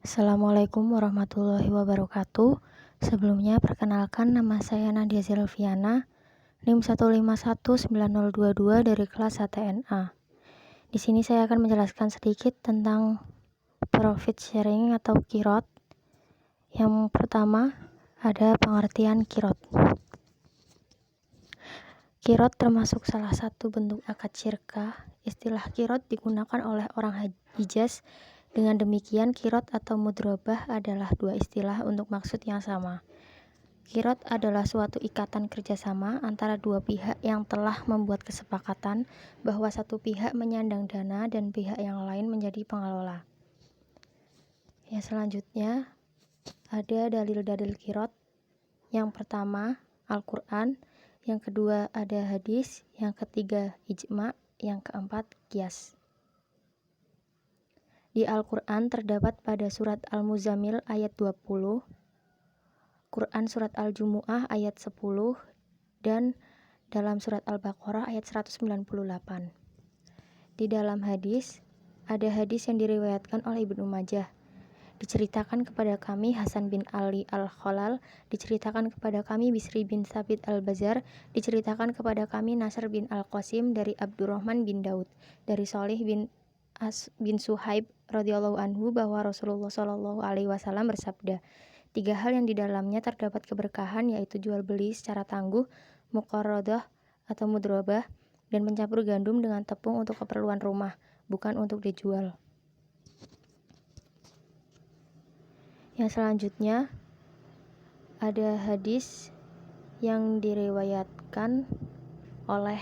Assalamualaikum warahmatullahi wabarakatuh. Sebelumnya perkenalkan, nama saya Nadia Zilviana, NIM 1519022 dari kelas HTNA. Di sini saya akan menjelaskan sedikit tentang profit sharing atau kirot. Yang pertama ada pengertian kirot. Kirot termasuk salah satu bentuk akad syirkah. Istilah kirot digunakan oleh orang Hijaz. Dengan demikian, kirot atau mudrobah adalah dua istilah untuk maksud yang sama. Kirot adalah suatu ikatan kerjasama antara dua pihak yang telah membuat kesepakatan bahwa satu pihak menyandang dana dan pihak yang lain menjadi pengelola. Yang selanjutnya ada dalil-dalil kirot. Yang pertama Al-Quran, yang kedua ada hadis, yang ketiga ijma, yang keempat qiyas. Di Al-Quran terdapat pada surat Al-Muzammil ayat 20, Quran surat Al-Jumu'ah ayat 10, dan dalam surat Al-Baqarah ayat 198. Di dalam hadis, ada hadis yang diriwayatkan oleh Ibnu Majah. Diceritakan kepada kami Hasan bin Ali Al-Khalal, diceritakan kepada kami Bisri bin Sabit Al-Bazar, diceritakan kepada kami Nasr bin Al-Qasim dari Abdurrahman bin Daud, dari Sholih bin Suhaib radhiyallahu anhu bahwa Rasulullah Shallallahu alaihi wasallam bersabda, 3 hal yang di dalamnya terdapat keberkahan, yaitu jual beli secara tangguh, muqarradah atau mudrobah, dan mencampur gandum dengan tepung untuk keperluan rumah, bukan untuk dijual. Yang selanjutnya ada hadis yang diriwayatkan oleh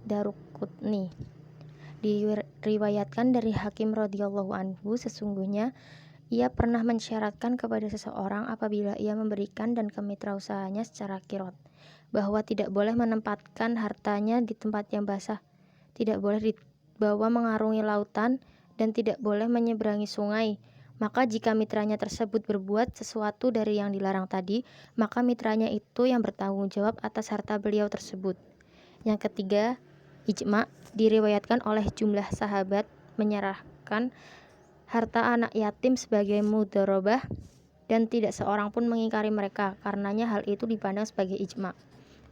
Daruqutni. Diriwayatkan dari Hakim radhiyallahu anhu, sesungguhnya ia pernah mensyaratkan kepada seseorang apabila ia memberikan dan ke mitra usahanya secara kirot, bahwa tidak boleh menempatkan hartanya di tempat yang basah, tidak boleh dibawa mengarungi lautan, dan tidak boleh menyeberangi sungai. Maka jika mitranya tersebut berbuat sesuatu dari yang dilarang tadi, maka mitranya itu yang bertanggung jawab atas harta beliau tersebut. Yang ketiga, ijma, diriwayatkan oleh jumlah sahabat menyerahkan harta anak yatim sebagai mudharabah, dan tidak seorang pun mengingkari mereka, karenanya hal itu dipandang sebagai ijma.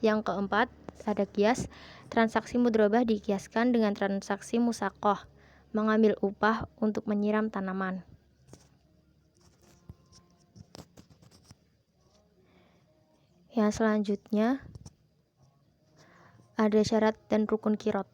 Yang keempat, ada qiyas. Transaksi mudharabah dikiaskan dengan transaksi musaqah, mengambil upah untuk menyiram tanaman. Yang selanjutnya ada syarat dan rukun kirot.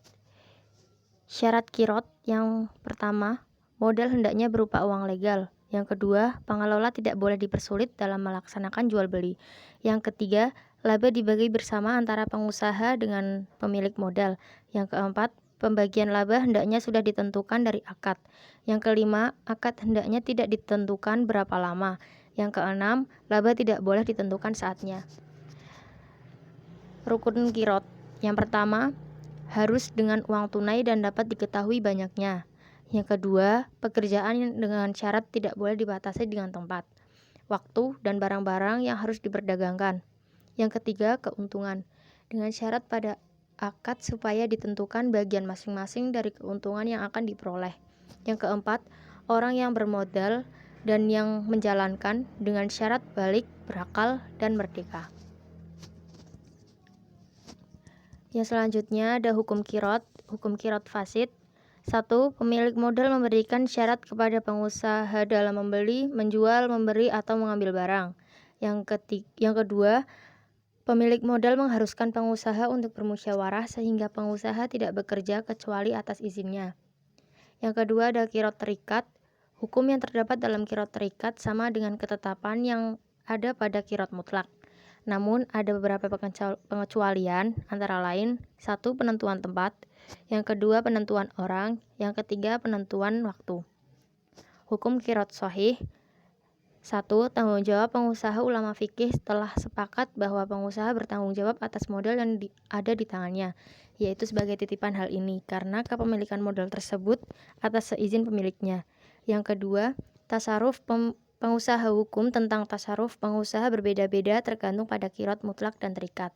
Syarat kirot yang pertama, modal hendaknya berupa uang legal. Yang kedua, pengelola tidak boleh dipersulit dalam melaksanakan jual beli. Yang ketiga, laba dibagi bersama antara pengusaha dengan pemilik modal. Yang keempat, pembagian laba hendaknya sudah ditentukan dari akad. Yang kelima, akad hendaknya tidak ditentukan berapa lama. Yang keenam, laba tidak boleh ditentukan saatnya. Rukun kirot. Yang pertama, harus dengan uang tunai dan dapat diketahui banyaknya. Yang kedua, pekerjaan dengan syarat tidak boleh dibatasi dengan tempat, waktu, dan barang-barang yang harus diperdagangkan. Yang ketiga, keuntungan, dengan syarat pada akad supaya ditentukan bagian masing-masing dari keuntungan yang akan diperoleh. Yang keempat, orang yang bermodal dan yang menjalankan dengan syarat balik, berakal, dan merdeka. Yang selanjutnya ada hukum kirot fasid. 1. Pemilik modal memberikan syarat kepada pengusaha dalam membeli, menjual, memberi, atau mengambil barang. Yang kedua, pemilik modal mengharuskan pengusaha untuk bermusyawarah sehingga pengusaha tidak bekerja kecuali atas izinnya. Yang kedua ada kirot terikat. Hukum yang terdapat dalam kirot terikat sama dengan ketetapan yang ada pada kirot mutlak. Namun ada beberapa pengecualian, antara lain 1. Penentuan tempat, yang kedua penentuan orang, yang ketiga penentuan waktu. Hukum kirot sahih. 1. Tanggung jawab pengusaha. Ulama fikih telah sepakat bahwa pengusaha bertanggung jawab atas modal yang ada di tangannya, yaitu sebagai titipan hal ini, karena kepemilikan modal tersebut atas seizin pemiliknya. Yang kedua, tasarruf pengusaha. Hukum tentang tasarruf pengusaha berbeda-beda tergantung pada kirot mutlak dan terikat.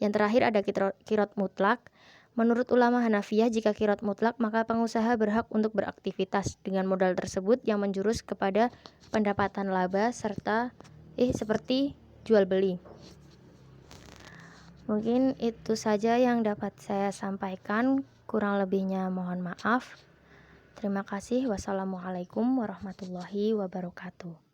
Yang terakhir ada kirot mutlak. Menurut ulama Hanafiyah, jika qirot mutlak, maka pengusaha berhak untuk beraktivitas dengan modal tersebut yang menjurus kepada pendapatan laba serta seperti jual beli. Mungkin itu saja yang dapat saya sampaikan, kurang lebihnya mohon maaf. Terima kasih. Wassalamualaikum warahmatullahi wabarakatuh.